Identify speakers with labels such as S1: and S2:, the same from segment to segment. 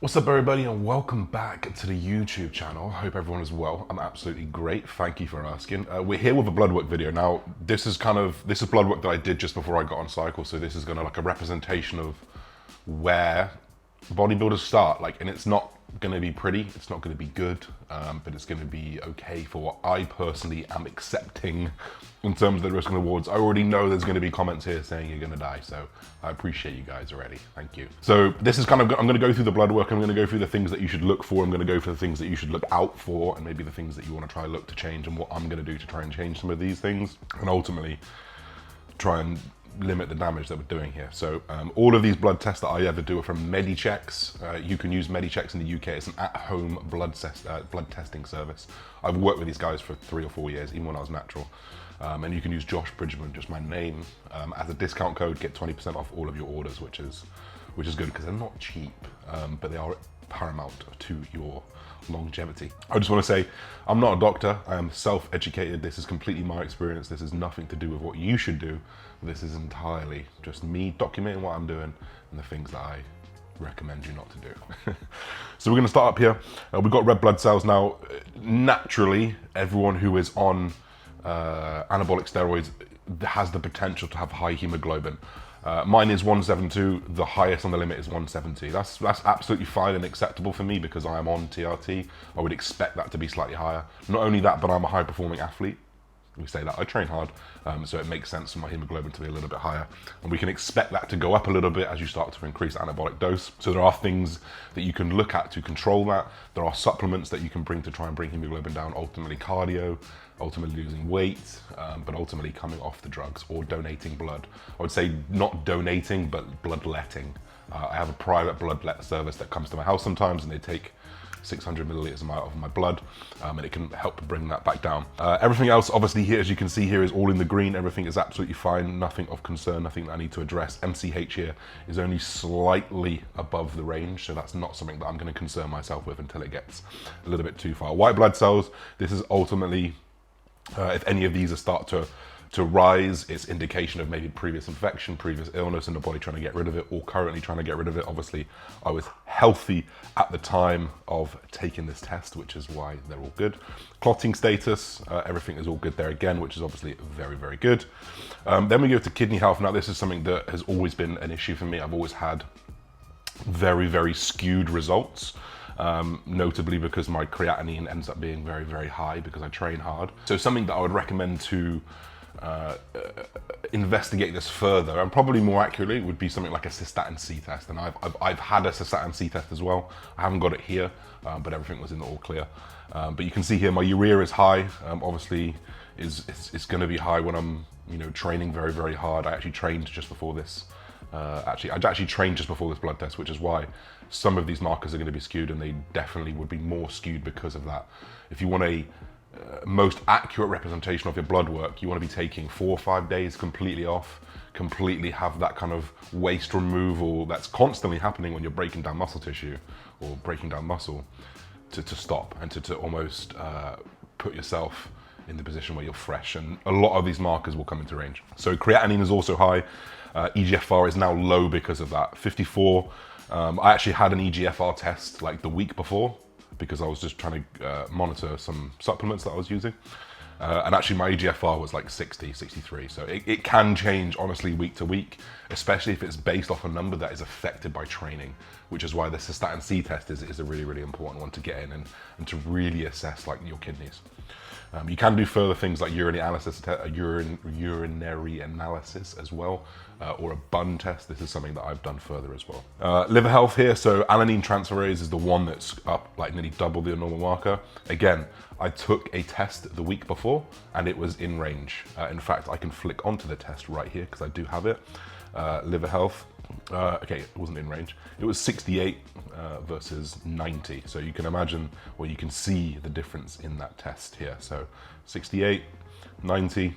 S1: What's up everybody and welcome back to the YouTube channel. Hope everyone is well. I'm absolutely great. Thank you for asking. We're here with a Bloodwork video. Now this is Bloodwork that I did just before I got on cycle. So this is gonna like a representation of where bodybuilders start. And it's not gonna be pretty, it's not gonna be good, but it's gonna be okay for what I personally am accepting in terms of the risk and rewards. I already know there's gonna be comments here saying you're gonna die, so I appreciate you guys already, thank you. So this is I'm gonna go through the blood work, I'm gonna go through the things that you should look for, I'm gonna go for the things that you should look out for, and maybe the things that you wanna try look to change, and what I'm gonna do to try and change some of these things, and ultimately try and limit the damage that we're doing here. So all of these blood tests that I ever do are from Medichecks. You can use Medichecks in the UK. It's an at-home blood testing service. I've worked with these guys for 3 or 4 years, even when I was natural. And you can use Josh Bridgman, just my name, as a discount code, get 20% off all of your orders, which is good because they're not cheap, but they are paramount to your longevity. I just want to say, I'm not a doctor, I am self-educated. This is completely my experience. This is nothing to do with what you should do. This is entirely just me documenting what I'm doing and the things that I recommend you not to do. So we're going to start up here. We've got red blood cells. Now, naturally, everyone who is on anabolic steroids has the potential to have high hemoglobin. Mine is 172, the highest on the limit is 170. That's absolutely fine and acceptable for me because I am on TRT. I would expect that to be slightly higher. Not only that, but I'm a high performing athlete. We say that, I train hard, so it makes sense for my hemoglobin to be a little bit higher. And we can expect that to go up a little bit as you start to increase anabolic dose. So there are things that you can look at to control that. There are supplements that you can bring to try and bring hemoglobin down, ultimately cardio, ultimately losing weight, but ultimately coming off the drugs or donating blood. I would say not donating, but bloodletting. I have a private bloodlet service that comes to my house sometimes and they take 600 milliliters of my blood, and it can help bring that back down. Everything else, obviously here, as you can see here, is all in the green. Everything is absolutely fine, nothing of concern, nothing that I need to address. MCH here is only slightly above the range, so that's not something that I'm gonna concern myself with until it gets a little bit too far. White blood cells, this is ultimately, if any of these start to rise, it's indication of maybe previous infection, previous illness in the body trying to get rid of it, or currently trying to get rid of it. Obviously, I was healthy at the time of taking this test, which is why they're all good. Clotting status, everything is all good there again, which is obviously very, very good. Then we go to kidney health. Now, this is something that has always been an issue for me. I've always had very, very skewed results. Notably because my creatinine ends up being very, very high because I train hard. So something that I would recommend to investigate this further, and probably more accurately, would be something like a cystatin C test. And I've had a cystatin C test as well. I haven't got it here, but everything was in the all clear. But you can see here my urea is high. Obviously, it's going to be high when I'm training very, very hard. I actually trained just before this. I actually trained just before this blood test, which is why some of these markers are going to be skewed, and they definitely would be more skewed because of that. If you want a most accurate representation of your blood work, you want to be taking 4 or 5 days completely off, completely have that kind of waste removal that's constantly happening when you're breaking down muscle tissue or breaking down muscle, to stop and to almost put yourself in the position where you're fresh, and a lot of these markers will come into range. So creatinine is also high. EGFR is now low because of that, 54. I actually had an EGFR test like the week before because I was just trying to monitor some supplements that I was using. And actually my EGFR was like 60, 63. So it can change honestly week to week, especially if it's based off a number that is affected by training, which is why the cystatin C test is a really, really important one to get in and to really assess like your kidneys. You can do further things like urinary analysis as well, or a bun test. This is something that I've done further as well. Liver health here, so alanine transferase is the one that's up like nearly double the normal marker. Again, I took a test the week before and it was in range. In fact, I can flick onto the test right here because I do have it. Liver health, okay, it wasn't in range. It was 68 versus 90. So you can imagine, or you can see the difference in that test here. So 68, 90.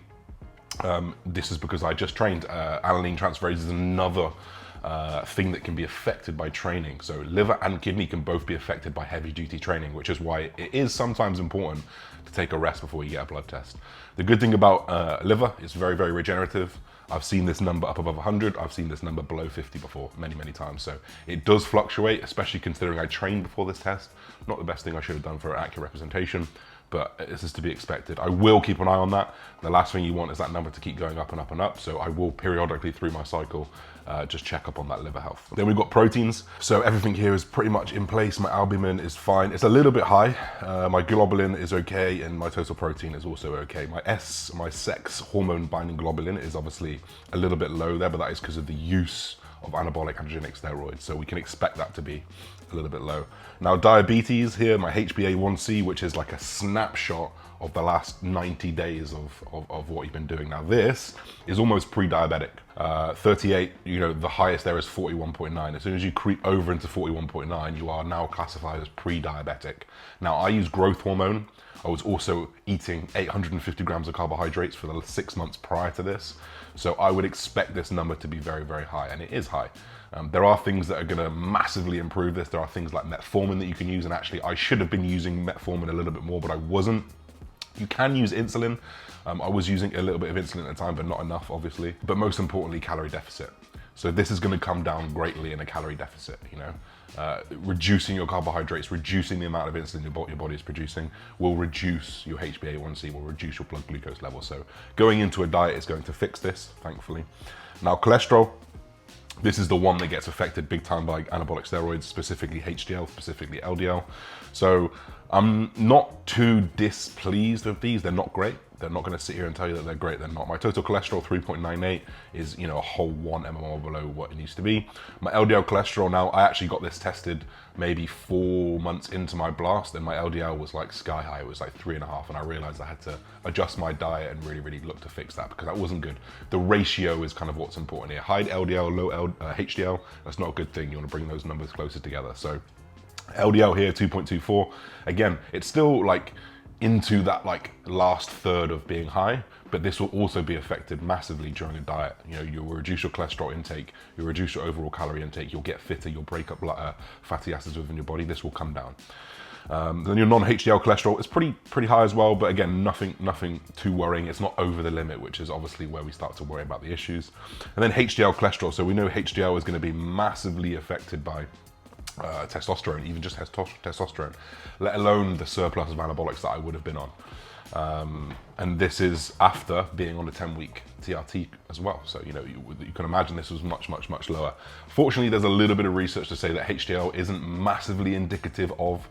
S1: This is because I just trained. Alanine transferase is another thing that can be affected by training. So liver and kidney can both be affected by heavy duty training, which is why it is sometimes important to take a rest before you get a blood test. The good thing about liver, it's very, very regenerative. I've seen this number up above 100. I've seen this number below 50 before, many, many times. So it does fluctuate, especially considering I trained before this test. Not the best thing I should have done for accurate representation, but this is to be expected. I will keep an eye on that. The last thing you want is that number to keep going up and up and up. So I will periodically through my cycle just check up on that liver health. Then we've got proteins. So everything here is pretty much in place. My albumin is fine. It's a little bit high. My globulin is okay, and my total protein is also okay. My sex hormone binding globulin is obviously a little bit low there, but that is because of the use of anabolic androgenic steroids. So we can expect that to be a little bit low. Now diabetes here, my HbA1c, which is like a snapshot of the last 90 days of what you've been doing. Now this is almost pre-diabetic. 38, you know, the highest there is 41.9. As soon as you creep over into 41.9, you are now classified as pre-diabetic. Now I use growth hormone. I was also eating 850 grams of carbohydrates for the 6 months prior to this. So I would expect this number to be very, very high, and it is high. There are things that are gonna massively improve this. There are things like metformin that you can use, and actually I should have been using metformin a little bit more, but I wasn't. You can use insulin. I was using a little bit of insulin at the time, but not enough, obviously. But most importantly, calorie deficit. So this is gonna come down greatly in a calorie deficit, you know? Reducing your carbohydrates, reducing the amount of insulin your body is producing will reduce your HbA1c, will reduce your blood glucose level. So going into a diet is going to fix this, thankfully. Now cholesterol, this is the one that gets affected big time by anabolic steroids, specifically HDL, specifically LDL. So I'm not too displeased with these. They're not great. They're not going to sit here and tell you that they're great. They're not. My total cholesterol 3.98 is, you know, a whole 1 mmol below what it needs to be. My LDL cholesterol now, I actually got this tested maybe 4 months into my blast, and my LDL was like sky high. It was like 3.5, and I realized I had to adjust my diet and really look to fix that, because that wasn't good. The ratio is kind of what's important here. High LDL, low HDL, that's not a good thing. You want to bring those numbers closer together. So LDL here 2.24. Again, it's still like into that like last third of being high, but this will also be affected massively during a diet. You know, you'll reduce your cholesterol intake, you'll reduce your overall calorie intake, you'll get fitter, you'll break up fatty acids within your body. This will come down. Then your non-HDL cholesterol is pretty high as well, but again, nothing too worrying. It's not over the limit, which is obviously where we start to worry about the issues. And then HDL cholesterol. So we know HDL is going to be massively affected by testosterone, even just testosterone, let alone the surplus of anabolics that I would have been on. And this is after being on a 10-week TRT as well. So, you know, you can imagine this was much lower. Fortunately, there's a little bit of research to say that HDL isn't massively indicative of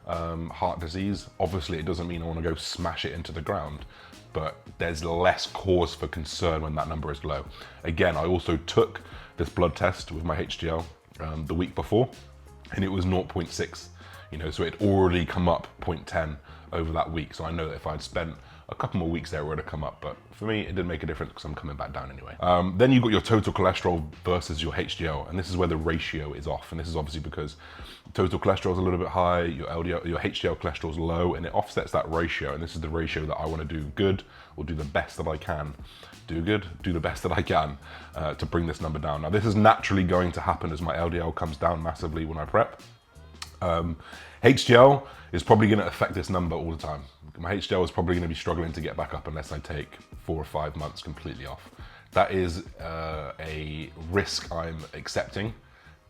S1: heart disease. Obviously, it doesn't mean I want to go smash it into the ground, but there's less cause for concern when that number is low. Again, I also took this blood test with my HDL the week before, and it was 0.6, you know, so it already come up 0.10 over that week. So I know that if I'd spent a couple more weeks there, it would have come up, but for me, it didn't make a difference because I'm coming back down anyway. Then you've got your total cholesterol versus your HDL, and this is where the ratio is off. And this is obviously because total cholesterol is a little bit high, your HDL cholesterol is low, and it offsets that ratio. And this is the ratio that I want to do good, or do the best that I can. Do good, do the best that I can to bring this number down. Now, this is naturally going to happen as my LDL comes down massively when I prep. HDL is probably going to affect this number all the time. My HDL is probably going to be struggling to get back up unless I take 4 or 5 months completely off. That is a risk I'm accepting.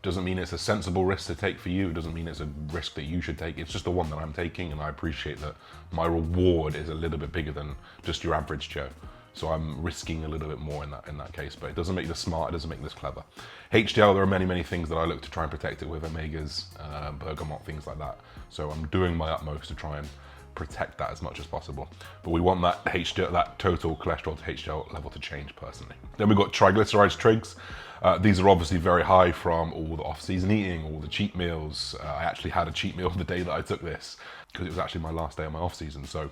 S1: Doesn't mean it's a sensible risk to take for you. It doesn't mean it's a risk that you should take. It's just the one that I'm taking, and I appreciate that my reward is a little bit bigger than just your average Joe. So I'm risking a little bit more in that case, but it doesn't make this smart, it doesn't make this clever. HDL, there are many things that I look to try and protect it with, omegas, bergamot, things like that. So I'm doing my utmost to try and protect that as much as possible. But we want that HDL, that total cholesterol to HDL level to change personally. Then we've got triglycerides, trigs. These are obviously very high from all the off-season eating, all the cheat meals. I actually had a cheat meal the day that I took this because it was actually my last day of my off-season. So,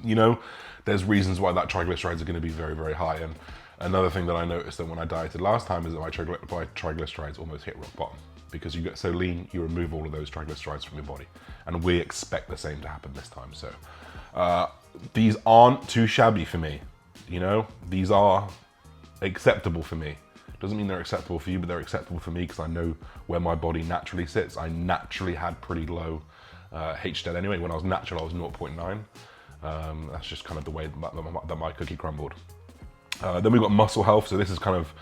S1: you know, there's reasons why that triglycerides are going to be very high. And another thing that I noticed that when I dieted last time is that my triglycerides almost hit rock bottom, because you get so lean, you remove all of those triglycerides from your body. And we expect the same to happen this time. So these aren't too shabby for me. You know, these are acceptable for me. Doesn't mean they're acceptable for you, but they're acceptable for me because I know where my body naturally sits. I naturally had pretty low HDL anyway. When I was natural, I was 0.9. That's just kind of the way that my cookie crumbled. Then we've got muscle health. So this is kind of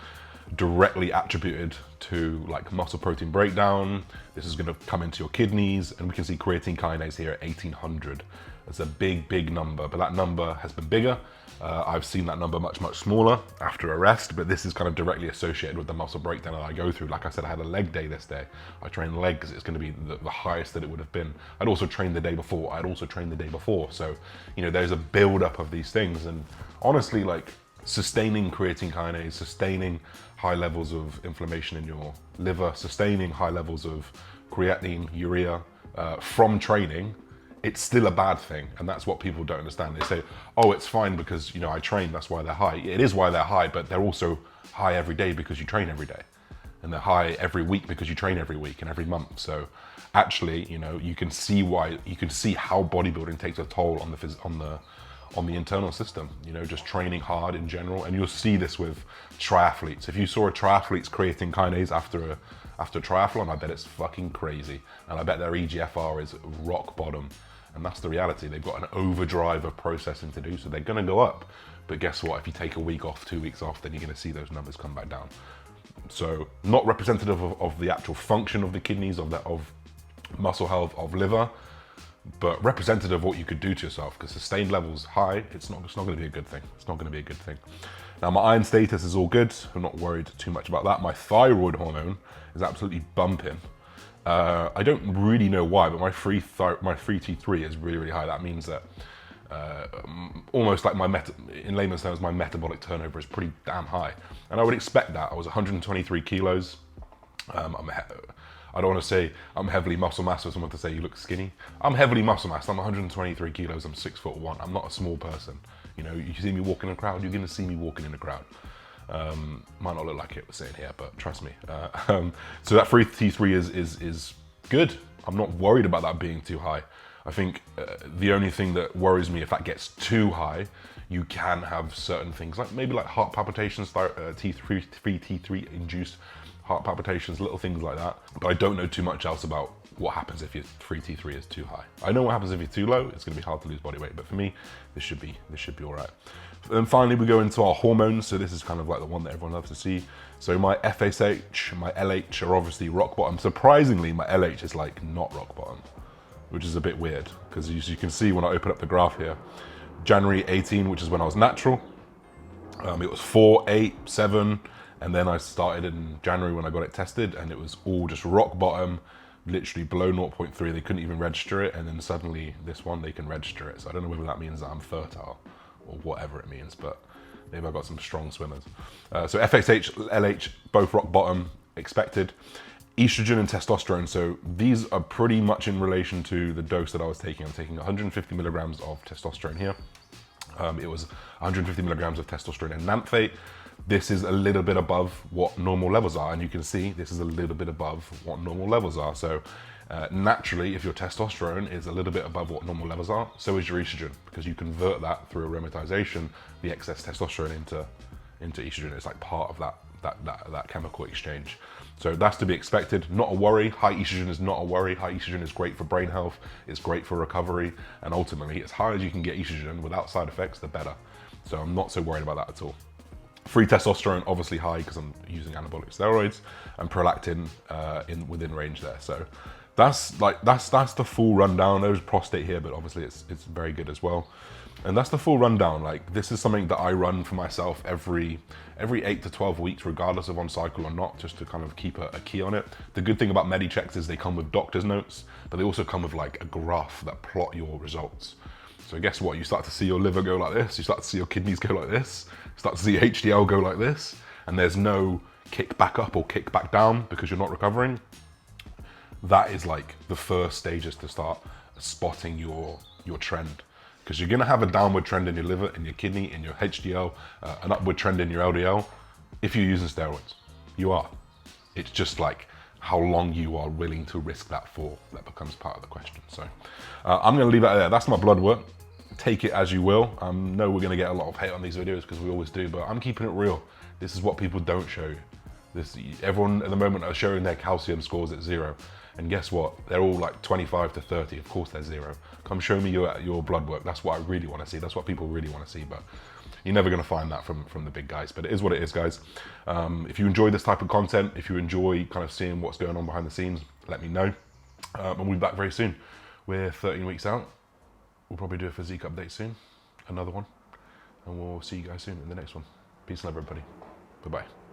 S1: directly attributed to like muscle protein breakdown. This is going to come into your kidneys, and we can see creatine kinase here at 1800. It's a big number, but that number has been bigger. I've seen that number much smaller after a rest, but this is kind of directly associated with the muscle breakdown that I go through. Like I said, I had a leg day this day. I trained legs, it's going to be the highest that it would have been. I'd also trained the day before. So, you know, there's a build up of these things, and honestly, like sustaining creatine kinase, sustaining high levels of inflammation in your liver, sustaining high levels of creatinine, urea from training, it's still a bad thing. And that's what people don't understand. They say, oh, it's fine because, you know, I train, that's why they're high. It is why they're high, but they're also high every day because you train every day. And they're high every week because you train every week and every month. So actually, you know, you can see how bodybuilding takes a toll on the internal system, you know, just training hard in general. And you'll see this with triathletes. If you saw a triathlete's creatine kinase after triathlon, I bet it's fucking crazy. And I bet their EGFR is rock bottom. And that's the reality. They've got an overdrive of processing to do, so they're gonna go up. But guess what? If you take a week off, 2 weeks off, then you're gonna see those numbers come back down. So not representative of the actual function of the kidneys, of muscle health, of liver, but representative of what you could do to yourself, because sustained levels high, it's not going to be a good thing. It's not going to be a good thing. Now my iron status is all good. I'm not worried too much about that. My thyroid hormone is absolutely bumping. I don't really know why, but my free T3 is really high. That means that almost like in layman's terms, my metabolic turnover is pretty damn high. And I would expect that. I was 123 kilos. I don't want to say I'm heavily muscle mass for someone to say you look skinny. I'm heavily muscle mass. I'm 123 kilos. I'm 6'1". I'm not a small person. You know, you see me walking in a crowd, you're going to see me walking in a crowd. Might not look like it sitting here, but trust me. So that free T3 is good. I'm not worried about that being too high. I think the only thing that worries me if that gets too high, you can have certain things like maybe like heart palpitations, free T3 induced heart palpitations, little things like that. But I don't know too much else about what happens if your free T3 is too high. I know what happens if you're too low. It's going to be hard to lose body weight, but for me, this should be all right. And finally, we go into our hormones. So this is kind of like the one that everyone loves to see. So my FSH, my LH are obviously rock bottom. Surprisingly, my LH is like not rock bottom, which is a bit weird because as you can see when I open up the graph here, January 18, which is when I was natural, it was 4, 8, 7. And then I started in January when I got it tested, and it was all just rock bottom, literally below 0.3. They couldn't even register it. And then suddenly this one, they can register it. So I don't know whether that means that I'm fertile or whatever it means, but maybe I got some strong swimmers. So FSH, LH, both rock bottom, expected. Estrogen and testosterone. So these are pretty much in relation to the dose that I was taking. I'm taking 150 milligrams of testosterone here. It was 150 milligrams of testosterone and nanthate. This is a little bit above what normal levels are. And you can see this is a little bit above what normal levels are. So naturally, if your testosterone is a little bit above what normal levels are, so is your estrogen, because you convert that through aromatization, the excess testosterone into estrogen. It's like part of that chemical exchange. So that's to be expected, not a worry. High estrogen is not a worry. High estrogen is great for brain health, it's great for recovery, and ultimately, as high as you can get estrogen without side effects, the better. So I'm not so worried about that at all. Free testosterone, obviously high because I'm using anabolic steroids, and prolactin within range there. So that's the full rundown. There's prostate here, but obviously it's very good as well. And that's the full rundown. Like, this is something that I run for myself every 8 to 12 weeks, regardless of on cycle or not, just to kind of keep a key on it. The good thing about MediChecks is they come with doctor's notes, but they also come with like a graph that plot your results. So guess what? You start to see your liver go like this. You start to see your kidneys go like this. You start to see HDL go like this. And there's no kick back up or kick back down because you're not recovering. That is like the first stages to start spotting your trend. Because you're gonna have a downward trend in your liver, in your kidney, in your HDL, an upward trend in your LDL, if you're using steroids. You are. It's just like how long you are willing to risk that for, that becomes part of the question. So I'm gonna leave that there. That's my blood work. Take it as you will. I know we're gonna get a lot of hate on these videos because we always do, but I'm keeping it real. This is what people don't show you. Everyone at the moment are showing their calcium scores at 0. And guess what? They're all like 25 to 30. Of course they're 0. Come show me your blood work. That's what I really want to see. That's what people really want to see. But You're never going to find that from the big guys, but it is what it is, guys. If you enjoy this type of content, if you enjoy kind of seeing what's going on behind the scenes, let me know. And we'll be back very soon. We're 13 weeks out. We'll probably do a physique update soon, another one, and we'll see you guys soon in the next one. Peace and love, everybody. Bye-bye.